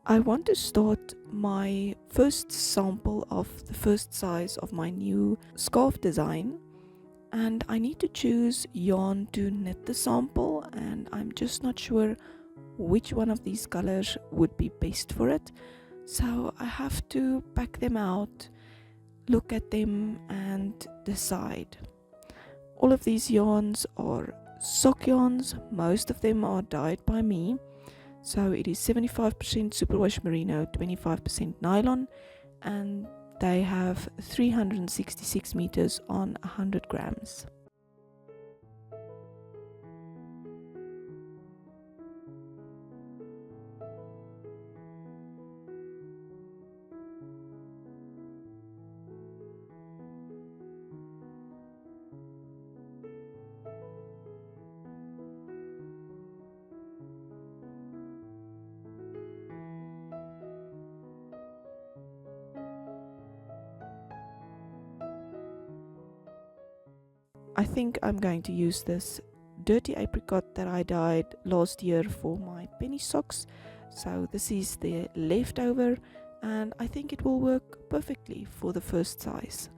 I want to start my first sample of the first size of my new scarf design, and I need to choose yarn to knit the sample, and I'm just not sure which one of these colors would be best for it. So I have to pack them out, look at them and decide. All of these yarns are sock yarns, most of them are dyed by me. So it is 75% superwash merino, 25% nylon, and they have 366 meters on 100 grams. I think I'm going to use this dirty apricot that I dyed last year for my penny socks. So this is the leftover, and I think it will work perfectly for the first size.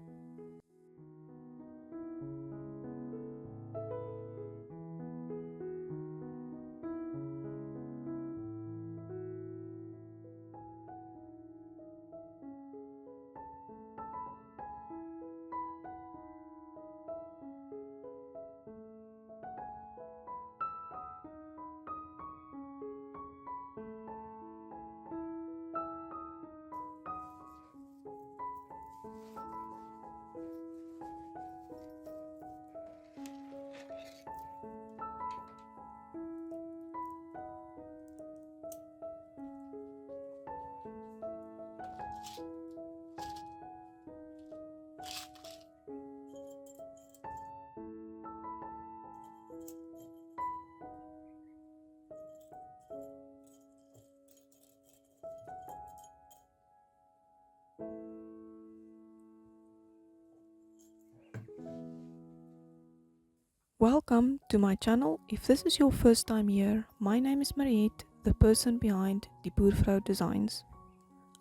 Welcome to my channel. If this is your first time here, my name is Mariette, the person behind Die Boervrou Designs.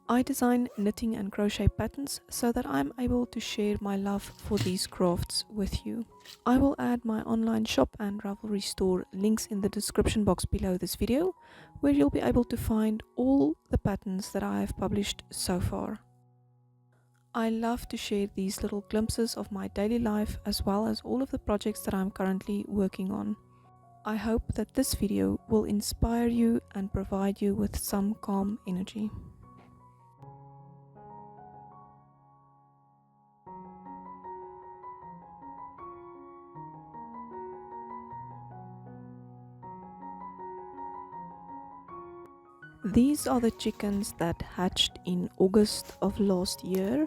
I design knitting and crochet patterns so that I'm able to share my love for these crafts with you. I will add my online shop and Ravelry store links in the description box below this video, where you'll be able to find all the patterns that I have published so far. I love to share these little glimpses of my daily life as well as all of the projects that I'm currently working on. I hope that this video will inspire you and provide you with some calm energy. These are the chickens that hatched in August of last year,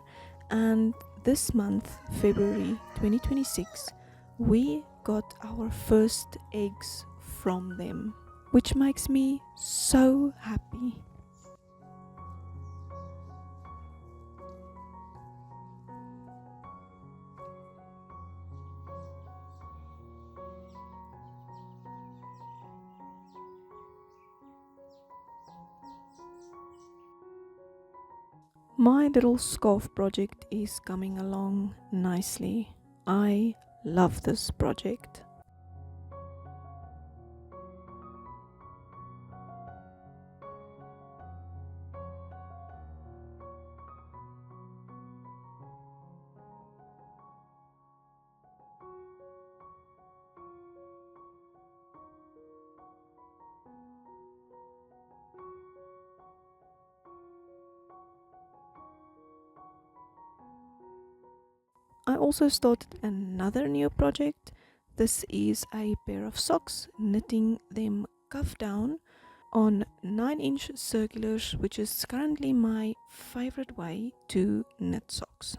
and this month, February 2026, we got our first eggs from them, which makes me so happy. My little scarf project is coming along nicely. I love this project. I also started another new project. This is a pair of socks, knitting them cuff down on 9-inch circulars, which is currently my favorite way to knit socks.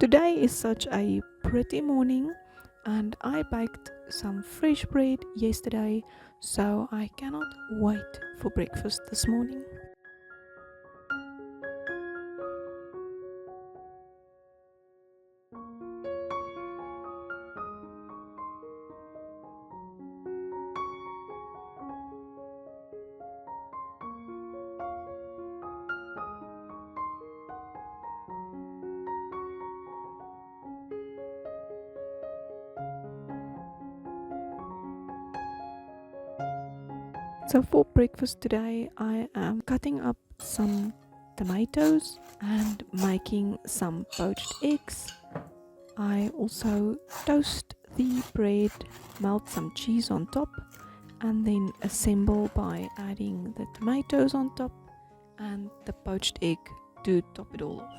Today is such a pretty morning, and I baked some fresh bread yesterday, so I cannot wait for breakfast this morning. So for breakfast today, I am cutting up some tomatoes and making some poached eggs. I also toast the bread, melt some cheese on top, and then assemble by adding the tomatoes on top and the poached egg to top it all off.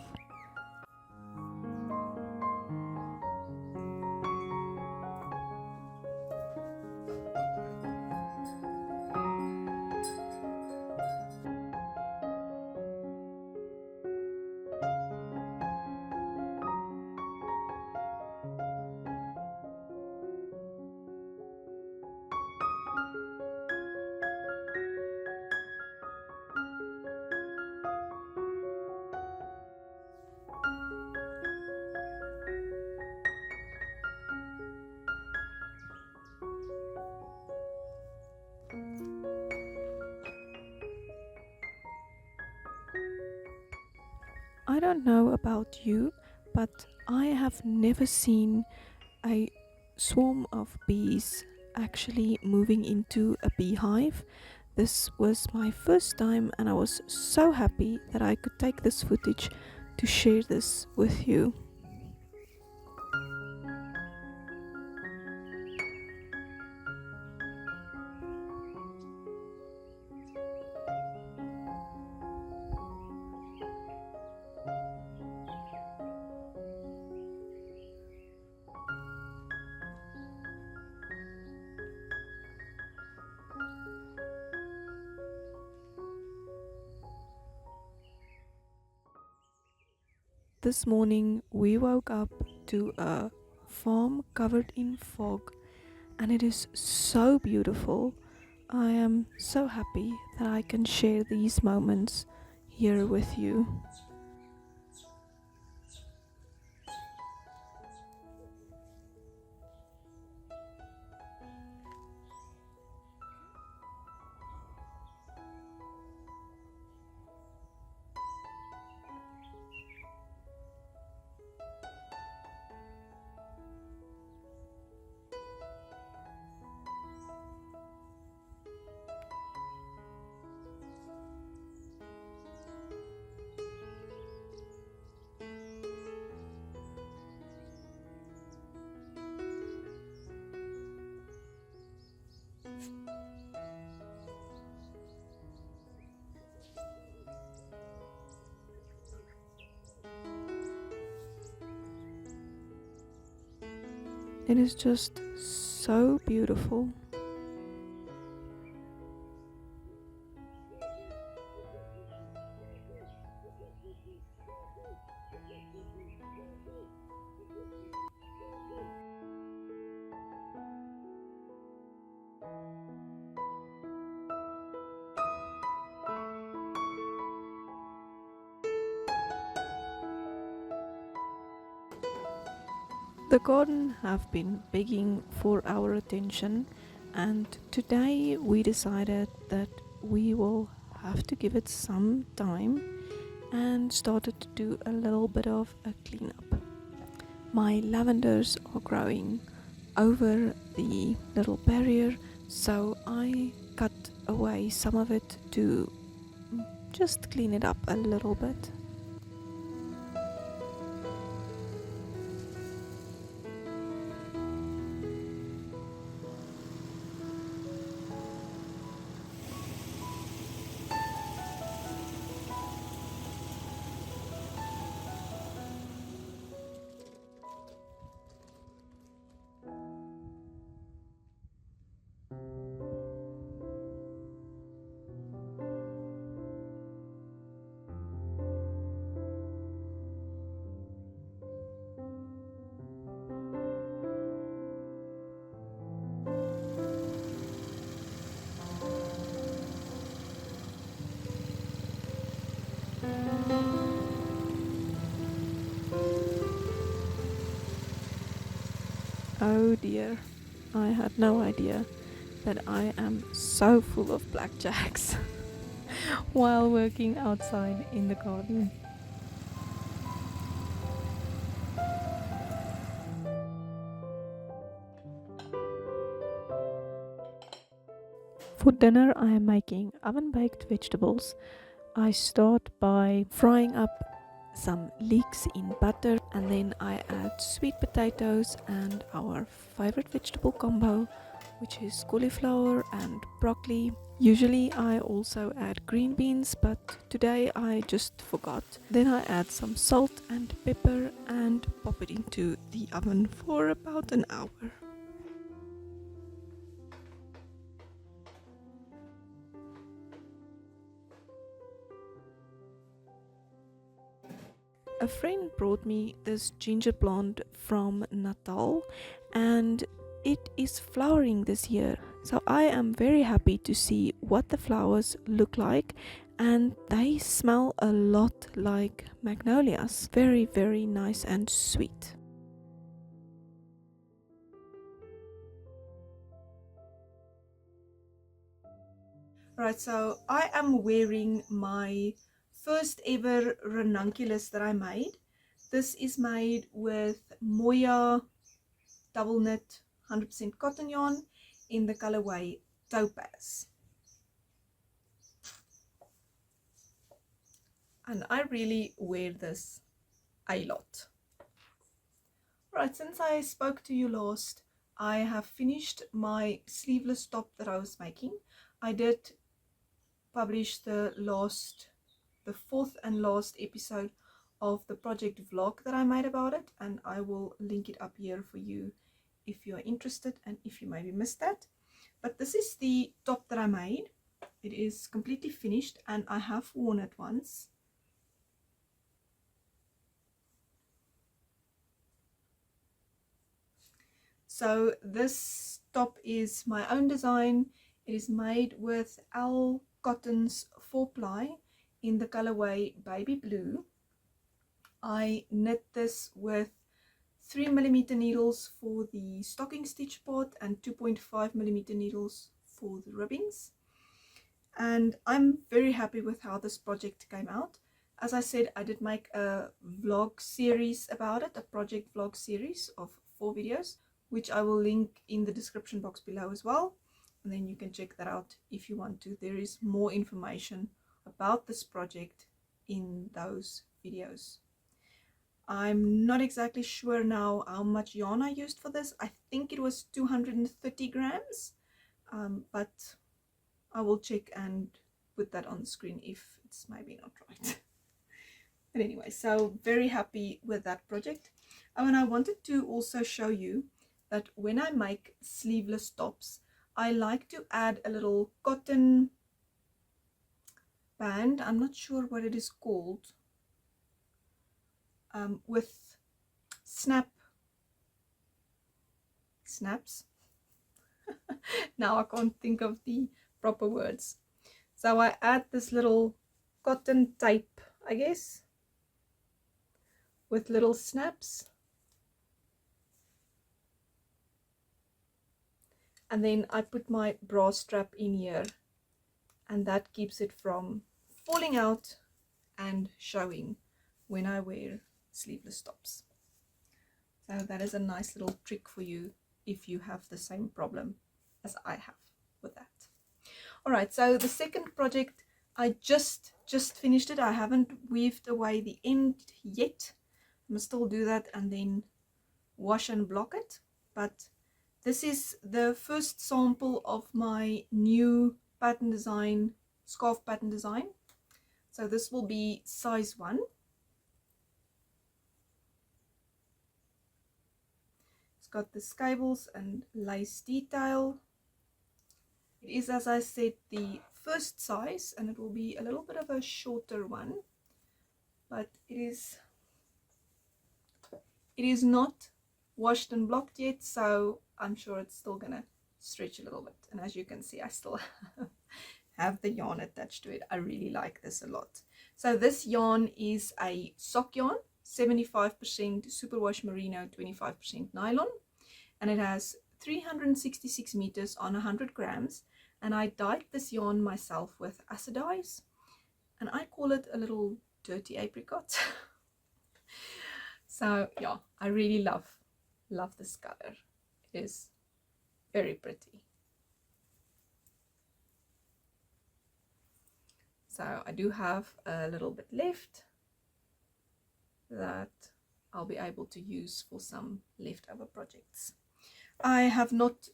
I don't know about you, but I have never seen a swarm of bees actually moving into a beehive. This was my first time, and I was so happy that I could take this footage to share this with you. This morning we woke up to a farm covered in fog, and it is so beautiful. I am so happy that I can share these moments here with you. It is just so beautiful. The garden have been begging for our attention, and today we decided that we will have to give it some time and started to do a little bit of a cleanup. My lavenders are growing over the little barrier, so I cut away some of it to just clean it up a little bit. Oh dear, I had no idea that I am so full of blackjacks while working outside in the garden. For dinner I am making oven baked vegetables. I start by frying up some leeks in butter, and then I add sweet potatoes and our favorite vegetable combo, which is cauliflower and broccoli. Usually I also add green beans, but today I just forgot. Then I add some salt and pepper and pop it into the oven for about an hour. A friend brought me this ginger blonde from Natal, and it is flowering this year. So I am very happy to see what the flowers look like, and they smell a lot like magnolias. Very, very nice and sweet. Right, so I am wearing my first ever ranunculus that I made. This is made with Moya double knit 100% cotton yarn in the colorway Topaz. And I really wear this a lot. Right, since I spoke to you last, I have finished my sleeveless top that I was making. I did publish the fourth and last episode of the project vlog that I made about it, and I will link it up here for you if you're interested and if you maybe missed that. But this is the top that I made. It is completely finished and I have worn it once. So this top is my own design. It is made with L Cotton's 4-ply in the colorway Baby Blue. I knit this with 3mm needles for the stocking stitch part and 2.5mm needles for the ribbings. And I'm very happy with how this project came out. As I said, I did make a vlog series about it, a project vlog series of 4 videos, which I will link in the description box below as well, and then you can check that out if you want to. There is more information about this project in those videos. I'm not exactly sure now how much yarn I used for this. I think it was 230 grams, but I will check and put that on the screen if it's maybe not right. But anyway, so very happy with that project. Oh, and I wanted to also show you that when I make sleeveless tops, I like to add a little cotton band. I'm not sure what it is called, with snaps. Now I can't think of the proper words. So I add this little cotton tape, I guess, with little snaps. And then I put my bra strap in here, and that keeps it from falling out and showing when I wear sleeveless tops. So that is a nice little trick for you if you have the same problem as I have with that. Alright, so the second project, I just finished it. I haven't weaved away the end yet. I must still do that and then wash and block it. But this is the first sample of my new pattern design, scarf pattern design. So this will be size 1. It's got the cables and lace detail. It is, as I said, the first size, and it will be a little bit of a shorter one, but it is not washed and blocked yet, so I'm sure it's still gonna stretch a little bit. And as you can see, I still have the yarn attached to it. I really like this a lot. So this yarn is a sock yarn, 75% superwash merino, 25% nylon, and it has 366 meters on 100 grams. And I dyed this yarn myself with acid dyes, and I call it a little dirty apricot. So yeah, I really love this color. It is very pretty. So I do have a little bit left that I'll be able to use for some leftover projects. I have not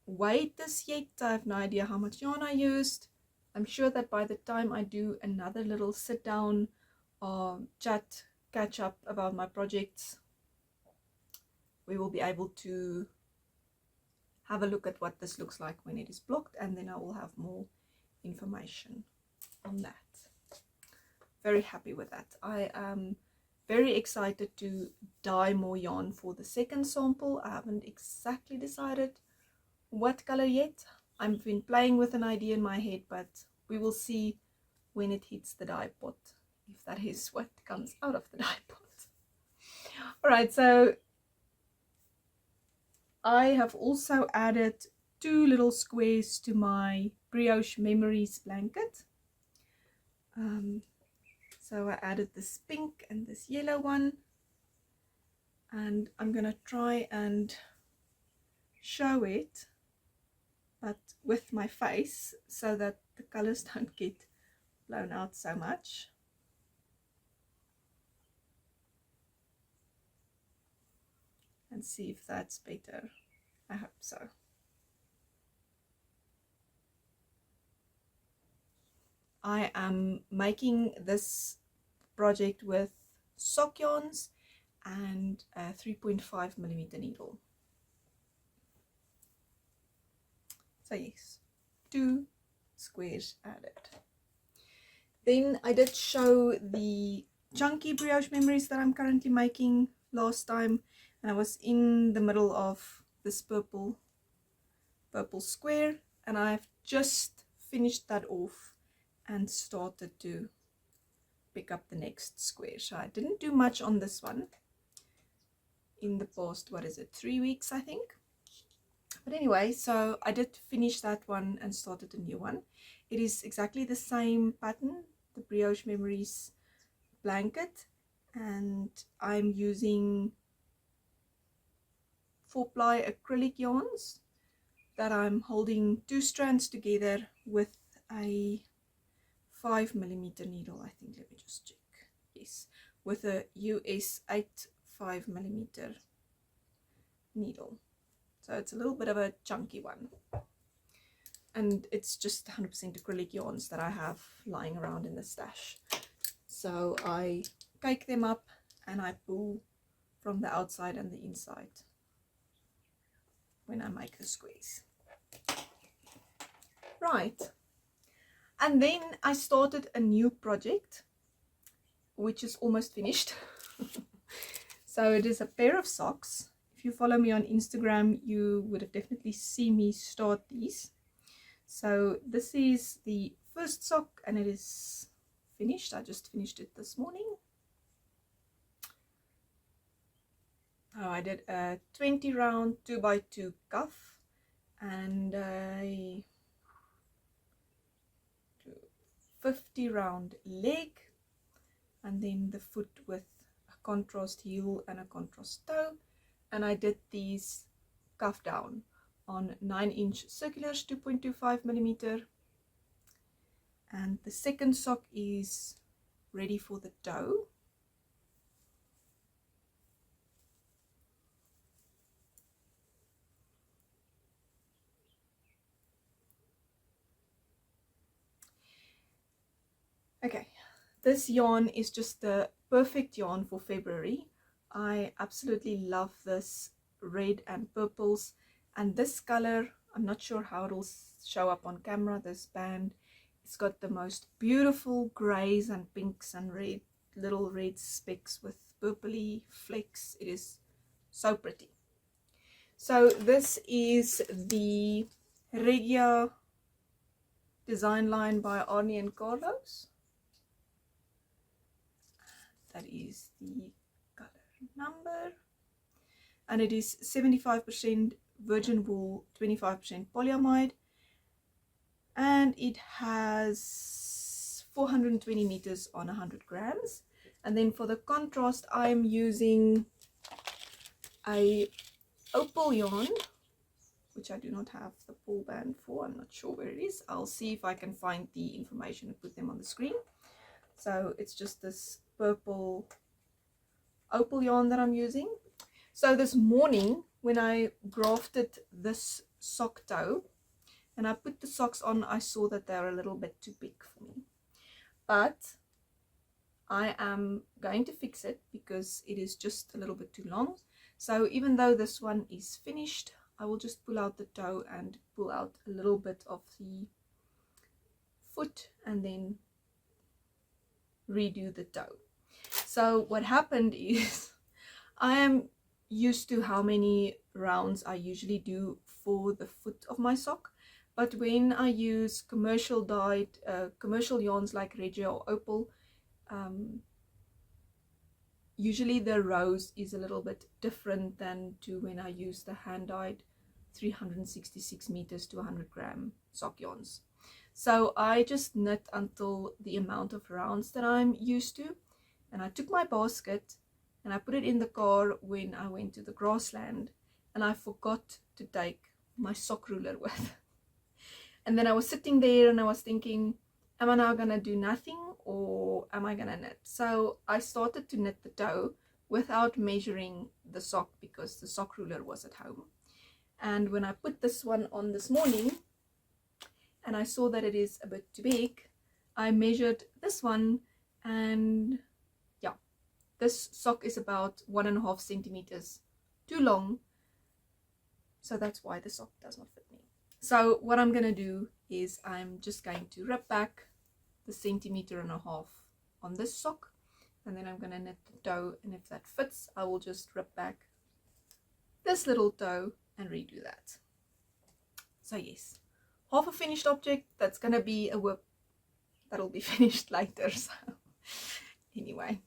weighed this yet. I have no idea how much yarn I used. I'm sure that by the time I do another little sit down or chat, catch up about my projects, we will be able to have a look at what this looks like when it is blocked, and then I will have more information on that. Very happy with that. I am very excited to dye more yarn for the second sample. I haven't exactly decided what color yet. I've been playing with an idea in my head, but we will see when it hits the dye pot, if that is what comes out of the dye pot. Alright, so I have also added 2 little squares to my Brioche Memories blanket. So I added this pink and this yellow one, and I'm gonna try and show it, but with my face, so that the colors don't get blown out so much. And see if that's better. I hope so. I am making this project with sock yarns and a 3.5mm needle. So yes, 2 squares added. Then I did show the chunky brioche memories that I'm currently making last time, and I was in the middle of this purple square, and I've just finished that off and started to pick up the next square. So I didn't do much on this one in the past, what is it, 3 weeks I think. But anyway, so I did finish that one and started a new one. It is exactly the same pattern, the Brioche Memories blanket, and I'm using 4-ply acrylic yarns that I'm holding 2 strands together with a 5mm needle, I think. Let me just check. Yes, with a US 8 5mm needle. So it's a little bit of a chunky one, and it's just 100% acrylic yarns that I have lying around in the stash. So I cake them up and I pull from the outside and the inside when I make the squares. Right, and then I started a new project which is almost finished. So it is a pair of socks. If you follow me on Instagram, you would have definitely seen me start these. So this is the first sock and it is finished. I just finished it this morning. Oh, I did a 20 round 2x2 cuff and a 50 round leg, and then the foot with a contrast heel and a contrast toe. And I did these cuff down on 9-inch circulars, 2.25mm. And the second sock is ready for the toe. Okay, this yarn is just the perfect yarn for February. I absolutely love this red and purples, and this color, I'm not sure how it'll show up on camera, this band. It's got the most beautiful grays and pinks and red, little red specks with purpley flecks. It is so pretty. So this is the Regia design line by Arnie and Carlos. That is the color number, and it is 75% virgin wool, 25% polyamide, and it has 420 meters on 100 grams. And then for the contrast, I'm using a opal yarn, which I do not have the pull band for. I'm not sure where it is. I'll see if I can find the information and put them on the screen. So it's just this purple opal yarn that I'm using. So this morning when I grafted this sock toe and I put the socks on, I saw that they're a little bit too big for me. But I am going to fix it because it is just a little bit too long. So even though this one is finished, I will just pull out the toe and pull out a little bit of the foot and then redo the toe. So what happened is I am used to how many rounds I usually do for the foot of my sock, but when I use commercial dyed commercial yarns like Regia or Opal, usually the rows is a little bit different than to when I use the hand dyed 366 meters to 100 gram sock yarns. So I just knit until the amount of rounds that I'm used to, and I took my basket and I put it in the car when I went to the grassland, and I forgot to take my sock ruler with. And then I was sitting there and I was thinking, am I now gonna do nothing or am I gonna knit? So I started to knit the toe without measuring the sock because the sock ruler was at home. And when I put this one on this morning and I saw that it is a bit too big, I measured this one, and yeah, this sock is about 1.5 centimeters too long. So that's why the sock does not fit me. So what I'm gonna do is I'm just going to rip back the 1.5 centimeters on this sock, and then I'm gonna knit the toe, and if that fits I will just rip back this little toe and redo that. So yes, half a finished object that's gonna be a whip that'll be finished later. So anyway,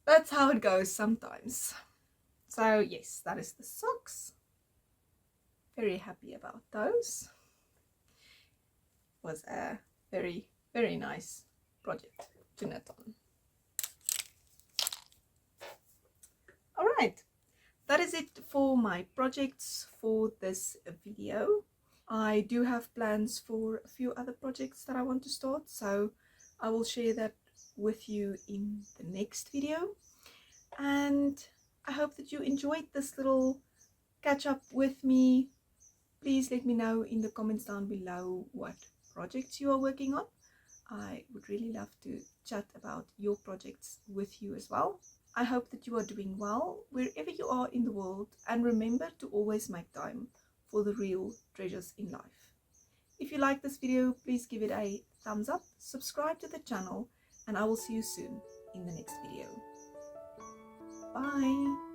that's how it goes sometimes. So yes, that is the socks. Very happy about those. Was a very, very nice project to knit on. All right, that is it for my projects for this video. I do have plans for a few other projects that I want to start, so I will share that with you in the next video. And I hope that you enjoyed this little catch up with me. Please let me know in the comments down below what projects you are working on. I would really love to chat about your projects with you as well. I hope that you are doing well wherever you are in the world, and remember to always make time for the real treasures in life. If you like this video, please give it a thumbs up, subscribe to the channel, and I will see you soon in the next video. Bye!